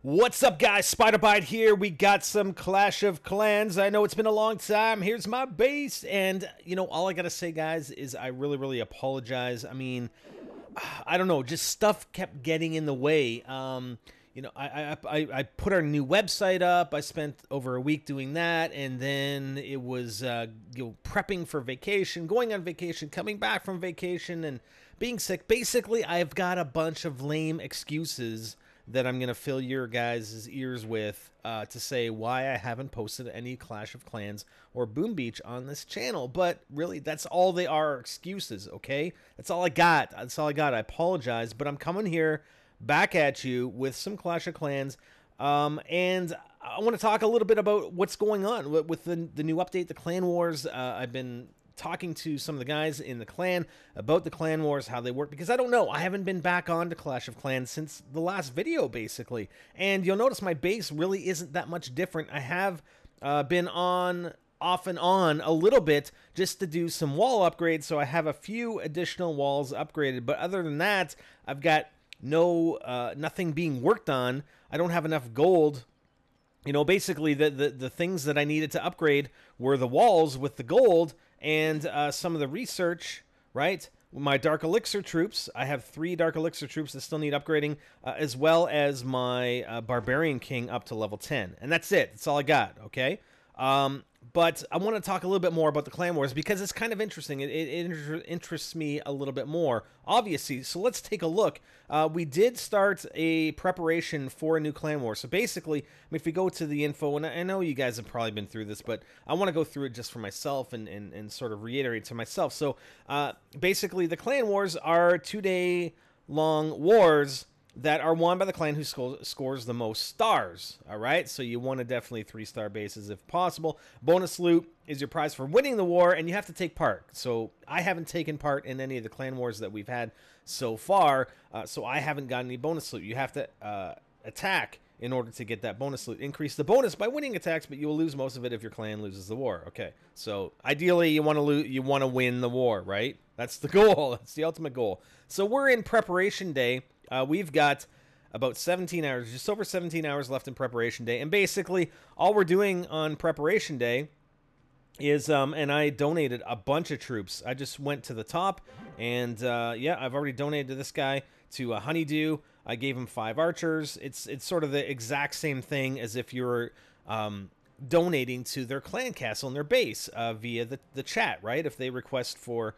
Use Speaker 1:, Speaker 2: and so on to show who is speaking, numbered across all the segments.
Speaker 1: What's up, guys? Spider-Bite here. We got some Clash of Clans. I know it's been a long time. Here's my base. And, all I gotta say, guys, is I really apologize. I mean, I don't know, just stuff kept getting in the way. I put our new website up. I spent over a week doing that, and then it was prepping for vacation, going on vacation, coming back from vacation, and being sick. Basically, I've got a bunch of lame excuses that I'm gonna fill your guys' ears with to say why I haven't posted any Clash of Clans or Boom Beach on this channel. But really, that's all they are, excuses, okay? That's all I got. That's all I got. I apologize, but I'm coming here back at you with some Clash of Clans. And I want to talk a little bit about what's going on with the new update, the Clan Wars. I've been talking to some of the guys in the clan about the Clan Wars, how they work, because I don't know. I haven't been back on to Clash of Clans since the last video, basically. And you'll notice my base really isn't that much different. I have been off and on a little bit just to do some wall upgrades, so I have a few additional walls upgraded. But other than that, I've got nothing being worked on. I don't have enough gold. Basically the things that I needed to upgrade were the walls with the gold and some of the research, right? My Dark Elixir troops. I have 3 Dark Elixir troops that still need upgrading, as well as my Barbarian King up to level 10. And that's it. That's all I got, okay? But I want to talk a little bit more about the Clan Wars because it's kind of interesting. It interests me a little bit more, obviously. So let's take a look. We did start a preparation for a new Clan War. So basically, if we go to the info, and I know you guys have probably been through this, but I want to go through it just for myself and sort of reiterate to myself. So basically, the Clan Wars are 2-day-long wars that are won by the clan who scores the most stars. All right, so you want to definitely 3-star bases if possible. Bonus loot is your prize for winning the war, and you have to take part. So I haven't taken part in any of the Clan Wars that we've had so far, so I haven't gotten any bonus loot. You have to attack in order to get that bonus loot. Increase the bonus by winning attacks, but you will lose most of it if your clan loses the war. Okay, so ideally you want to win the war, right? That's the goal. That's the ultimate goal. So we're in preparation day. We've got about 17 hours, just over 17 hours left in preparation day. And basically, all we're doing on preparation day is, and I donated a bunch of troops. I just went to the top, and yeah, I've already donated to this guy, to Honeydew. I gave him 5 archers. It's sort of the exact same thing as if you were donating to their clan castle and their base via the chat, right? If they request for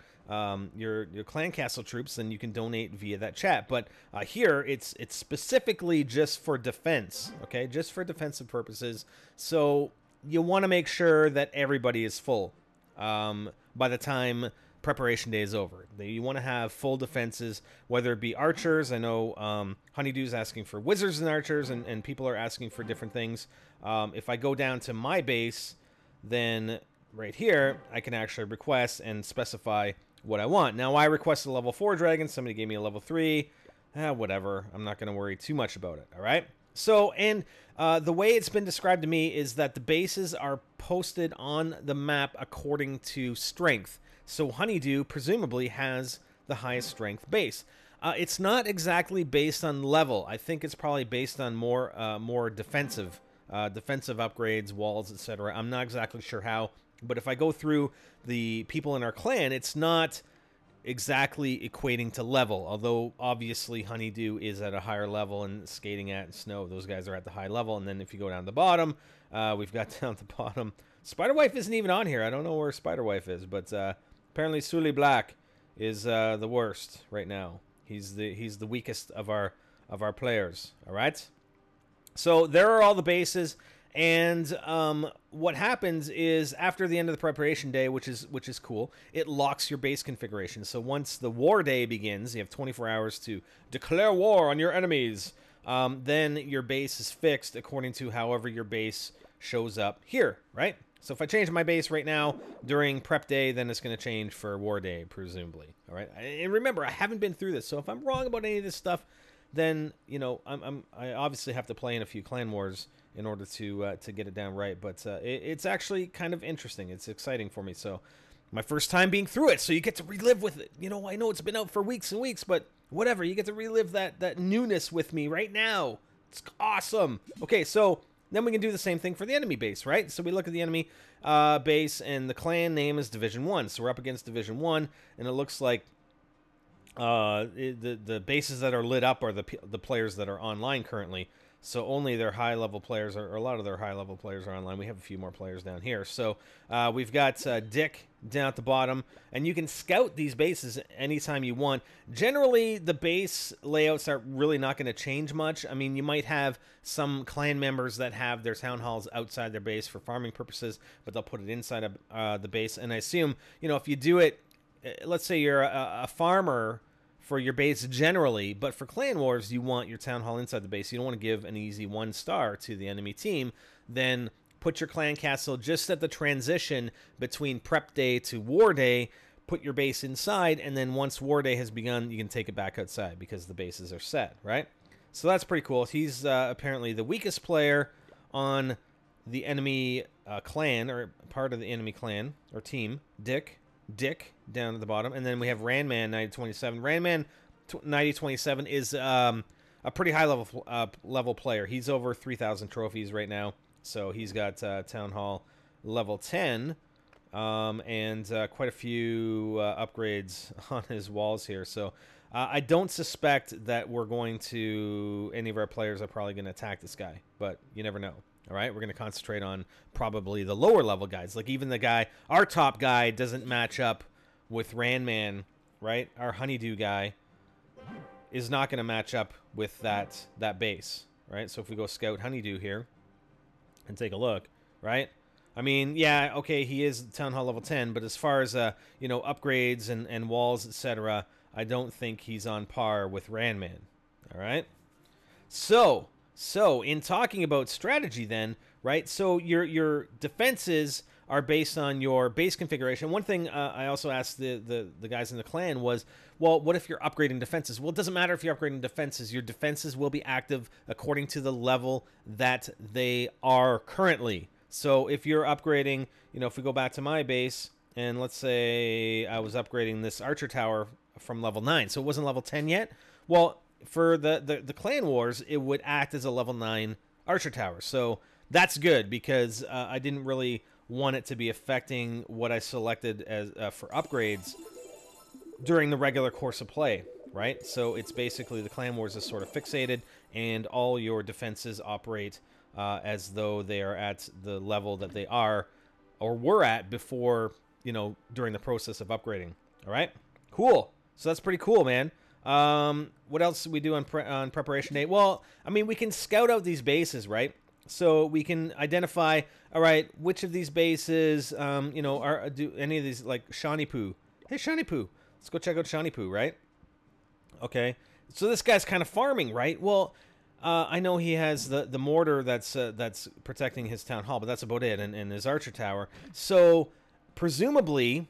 Speaker 1: your clan castle troops, then you can donate via that chat. But here it's specifically just for defense, okay? Just for defensive purposes. So you want to make sure that everybody is full by the time preparation day is over. You want to have full defenses, whether it be archers. I know Honeydew's asking for wizards and archers, and people are asking for different things. If I go down to my base, then right here, I can actually request and specify what I want. Now, I requested a level 4 dragon. Somebody gave me a level 3. Whatever. I'm not going to worry too much about it, all right? So, and the way it's been described to me is that the bases are posted on the map according to strength. So Honeydew presumably has the highest strength base. It's not exactly based on level. I think it's probably based on more defensive upgrades, walls, etc. I'm not exactly sure how, but if I go through the people in our clan, it's not exactly equating to level, although obviously Honeydew is at a higher level, and Skating at and Snow, those guys are at the high level. And then if you go down the bottom, we've got down the bottom, Spiderwife isn't even on here. I don't know where Spiderwife is, but apparently Sully Black is the worst right now. He's the weakest of our players. All right. So there are all the bases, and what happens is after the end of the preparation day, which is cool, it locks your base configuration. So once the war day begins, you have 24 hours to declare war on your enemies. Then your base is fixed according to however your base shows up here, right? So if I change my base right now during prep day, then it's going to change for war day, presumably. All right. And remember, I haven't been through this, so if I'm wrong about any of this stuff, then I obviously have to play in a few Clan Wars in order to get it down right. But it's actually kind of interesting. It's exciting for me. So my first time being through it, so you get to relive with it. I know it's been out for weeks and weeks, but whatever. You get to relive that newness with me right now. It's awesome. Okay, so then we can do the same thing for the enemy base, right? So we look at the enemy base, and the clan name is Division 1. So we're up against Division 1, and it looks like the bases that are lit up are the players that are online currently. So only their high-level players, or a lot of their high-level players are online. We have a few more players down here. So we've got Dick down at the bottom, and you can scout these bases anytime you want. Generally, the base layouts are really not going to change much. I mean, you might have some clan members that have their town halls outside their base for farming purposes, but they'll put it inside of the base. And I assume, if you do it, let's say you're a farmer for your base generally, but for Clan Wars, you want your town hall inside the base. You don't want to give an easy 1 star to the enemy team. Then put your clan castle just at the transition between prep day to war day. Put your base inside, and then once war day has begun, you can take it back outside because the bases are set, right? So that's pretty cool. He's apparently the weakest player on the enemy clan, or part of the enemy clan or team, Dick down at the bottom. And then we have Ranman 9027. Ranman 9027 is a pretty high level player. He's over 3,000 trophies right now. So he's got Town Hall level 10 and quite a few upgrades on his walls here. So I don't suspect that any of our players are probably going to attack this guy, but you never know. All right, we're going to concentrate on probably the lower level guys. Like even our top guy doesn't match up with Ranman, right? Our Honeydew guy is not going to match up with that base, right? So if we go scout Honeydew here and take a look, right? I mean, yeah, okay, he is Town Hall level 10, but as far as upgrades and walls, etc., I don't think he's on par with Ranman. All right, So in talking about strategy then, right, so your defenses are based on your base configuration. One thing I also asked the guys in the clan was, well, what if you're upgrading defenses? Well, it doesn't matter if you're upgrading defenses. Your defenses will be active according to the level that they are currently. So if you're upgrading, if we go back to my base, and let's say I was upgrading this archer tower from level 9, so it wasn't level 10 yet, well, for the Clan Wars, it would act as a level 9 archer tower. So that's good because I didn't really want it to be affecting what I selected as for upgrades during the regular course of play, right? So it's basically the Clan Wars is sort of fixated, and all your defenses operate as though they are at the level that they are or were at before, during the process of upgrading. All right, cool. So that's pretty cool, man. What else do we do on preparation day? Well, I mean, we can scout out these bases, right? So we can identify, all right, which of these bases, do any of these, like Shawnee Poo. Hey, Shawnee Poo, let's go check out Shawnee Poo, right? Okay, so this guy's kind of farming, right? Well, I know he has the mortar that's protecting his town hall, but that's about it, and his archer tower. So presumably,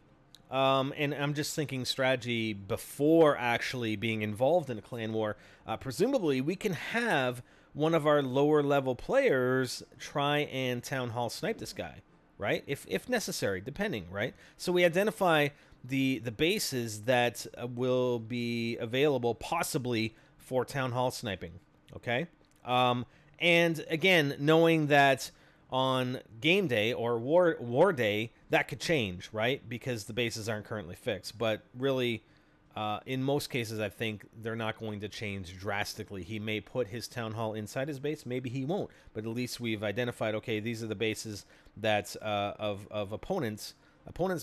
Speaker 1: and I'm just thinking strategy before actually being involved in a clan war. Presumably, we can have one of our lower level players try and town hall snipe this guy, right? If necessary, depending, right? So we identify the bases that will be available possibly for town hall sniping, okay? And again, knowing that on game day or war day, that could change, right? Because the bases aren't currently fixed. But really, in most cases, I think they're not going to change drastically. He may put his town hall inside his base. Maybe he won't. But at least we've identified, okay, these are the bases that of opponents'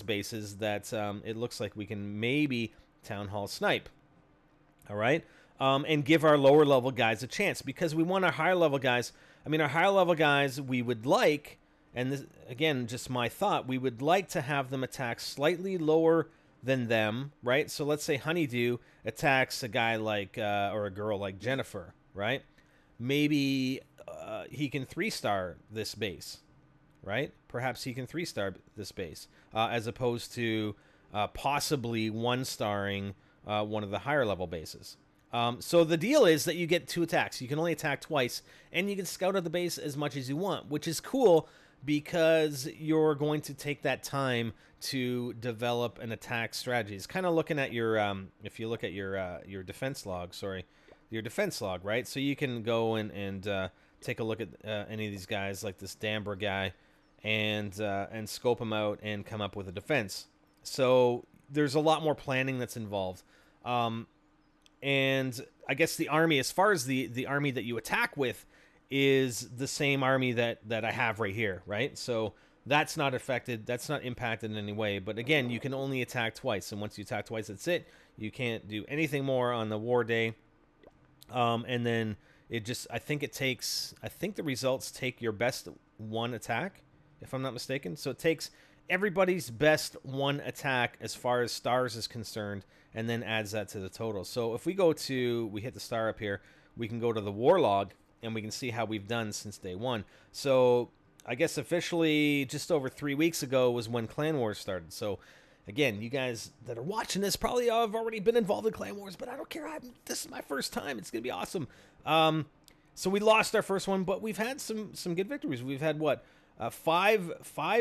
Speaker 1: bases that it looks like we can maybe town hall snipe. All right? And give our lower level guys a chance, because we want our higher level guys. I mean, our higher level guys, we would like, and this, again, just my thought, we would like to have them attack slightly lower than them, right? So let's say Honeydew attacks a guy like, or a girl like Jennifer, right? Maybe he can 3-star this base, right? Perhaps he can 3-star this base, as opposed to possibly 1-starring one of the higher level bases. So the deal is that you get 2 attacks. You can only attack twice, and you can scout out the base as much as you want, which is cool because you're going to take that time to develop an attack strategy. It's kind of looking at your, if you look at your defense log, sorry, your defense log, right? So you can go and take a look at any of these guys, like this Dambra guy, and scope them out and come up with a defense. So there's a lot more planning that's involved. And I guess the army, as far as the army that you attack with, is the same army that I have right here, right? So that's not affected, that's not impacted in any way. But again, you can only attack twice, and once you attack twice, that's it. You can't do anything more on the war day. And then it just, I think the results take your best one attack, if I'm not mistaken. So it takes everybody's best one attack as far as stars is concerned, and then adds that to the total. So if we hit the star up here, we can go to the war log, and we can see how we've done since day one. So I guess officially just over 3 weeks ago was when Clan Wars started. So again, you guys that are watching this probably have already been involved in Clan Wars, but I don't care. This is my first time. It's going to be awesome. So we lost our first one, but we've had some good victories. We've had, what, five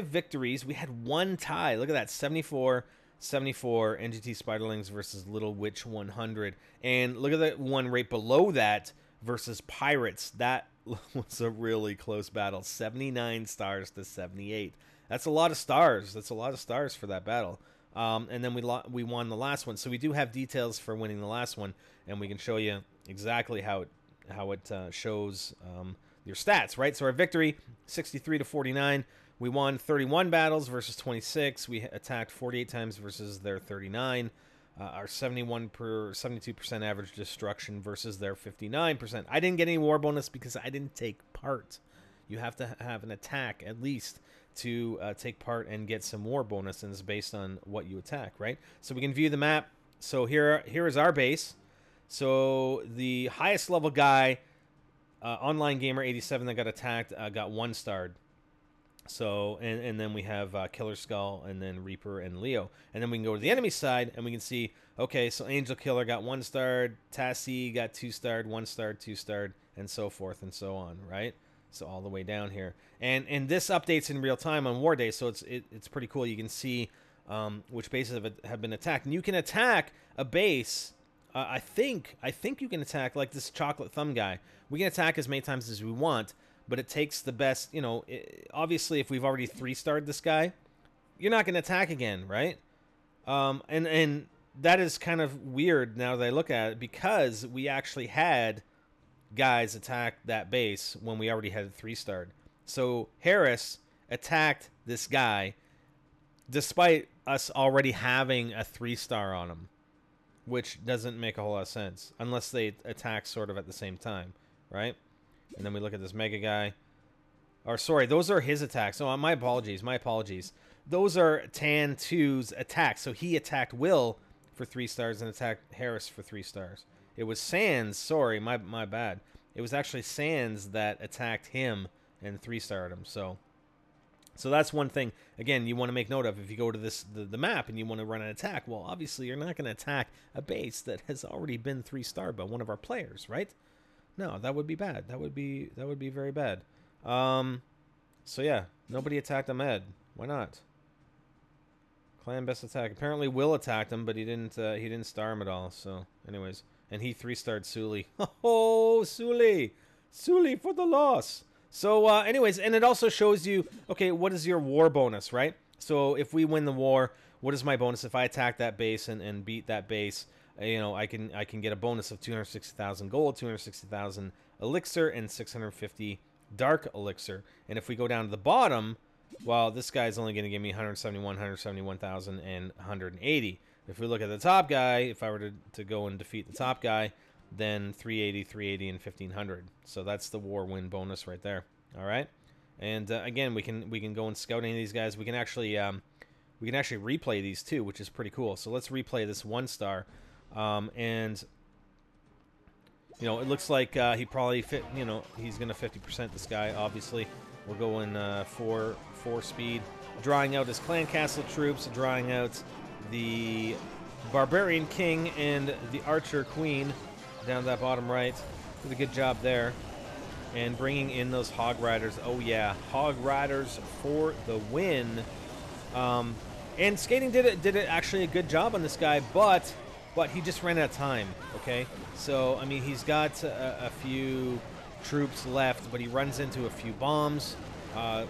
Speaker 1: victories. We had one tie. Look at that, 74 NGT Spiderlings versus Little Witch 100. And look at that one right below that versus Pirates. That was a really close battle. 79 stars to 78. That's a lot of stars. That's a lot of stars for that battle. And then we won the last one. So we do have details for winning the last one, and we can show you exactly how it shows your stats, right? So our victory, 63 to 49. We won 31 battles versus 26. We attacked 48 times versus their 39. Our 72% average destruction versus their 59%. I didn't get any war bonus because I didn't take part. You have to have an attack at least to take part and get some war bonuses based on what you attack, right? So we can view the map. So here is our base. So the highest level guy, Online Gamer 87, that got attacked, got 1-starred. So, and then we have Killer Skull, and then Reaper and Leo. And then we can go to the enemy side, and we can see, okay, so Angel Killer got 1-starred, Tassie got 2-starred, 1-starred, 2-starred, and so forth and so on, right? So all the way down here. And this updates in real time on War Day, so it's pretty cool. You can see which bases have been attacked. And you can attack a base. I think you can attack, like this Chocolate Thumb guy. We can attack as many times as we want, but it takes the best, obviously if we've already 3-starred this guy, you're not going to attack again, right? And that is kind of weird now that I look at it, because we actually had guys attack that base when we already had 3-starred. So Harris attacked this guy despite us already having a 3-star on him, which doesn't make a whole lot of sense unless they attack sort of at the same time, right? And then we look at this Mega guy. Or sorry, those are his attacks. Oh, my apologies. Those are Tan 2's attacks. So he attacked Will for 3 stars and attacked Harris for 3 stars. It was Sans, sorry, my bad. It was actually Sans that attacked him and 3-starred him. So that's one thing, again, you want to make note of. If you go to the map and you want to run an attack, well, obviously you're not going to attack a base that has already been 3-starred by one of our players, right? No, that would be bad. That would be very bad. So yeah, nobody attacked Ahmed. Why not? Clan best attack. Apparently Will attacked him, but he didn't star him at all. So anyways, and he 3-starred Suli. Oh, Suli for the loss. So anyways, and it also shows you, okay, what is your war bonus, right? So if we win the war, what is my bonus if I attack that base and beat that base? I can get a bonus of 260,000 gold, 260,000 elixir, and 650 dark elixir. And if we go down to the bottom, well, this guy's only going to give me 171,000 and 180. If we look at the top guy, if I were to go and defeat the top guy, then 380, and 1,500. So that's the war win bonus right there. All right, and again, we can go and scout any of these guys. We can actually replay these too, which is pretty cool. So let's replay this 1-star. And it looks like he probably fit. He's gonna 50% this guy. Obviously, we're going 4 speed, drawing out his clan castle troops, drawing out the barbarian king and the archer queen down that bottom right. Did a good job there, and bringing in those hog riders. Oh yeah, hog riders for the win. And skating did it actually a good job on this guy, but but he just ran out of time, okay? So, I mean, he's got a few troops left, but he runs into a few bombs,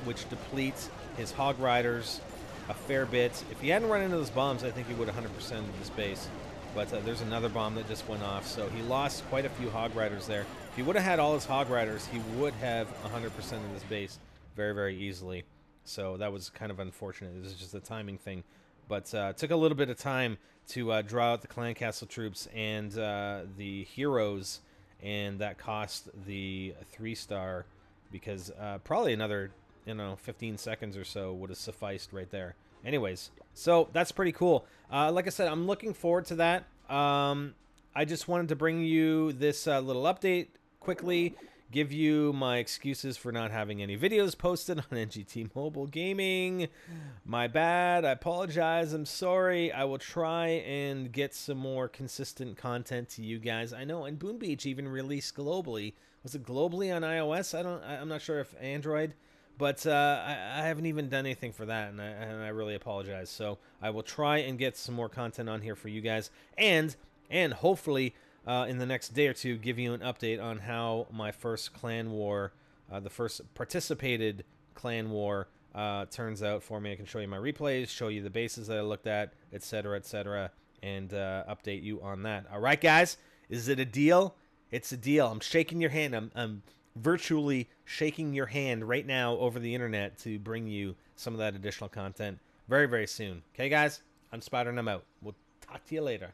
Speaker 1: which depletes his Hog Riders a fair bit. If he hadn't run into those bombs, I think he would have 100%ed this base. But there's another bomb that just went off, so he lost quite a few Hog Riders there. If he would have had all his Hog Riders, he would have 100% of this base very, very easily. So that was kind of unfortunate. This is just a timing thing. But it took a little bit of time to draw out the Clan Castle troops and the heroes, and that cost the 3-star because probably another 15 seconds or so would have sufficed right there. Anyways, so that's pretty cool. Like I said, I'm looking forward to that. I just wanted to bring you this little update quickly, give you my excuses for not having any videos posted on NGT Mobile Gaming. My bad. I apologize. I'm sorry. I will try and get some more consistent content to you guys. I know, and Boom Beach even released globally. Was it globally on iOS? I'm not sure if Android. But I haven't even done anything for that, and I really apologize. So I will try and get some more content on here for you guys, and hopefully in the next day or two give you an update on how my first clan war, the first participated clan war, turns out for me. I can show you my replays, show you the bases that I looked at, etc., and update you on that. All right, guys, is it a deal? It's a deal. I'm shaking your hand. I'm virtually shaking your hand right now over the internet to bring you some of that additional content very, very soon. Okay, guys? I'm Spider and I'm out. We'll talk to you later.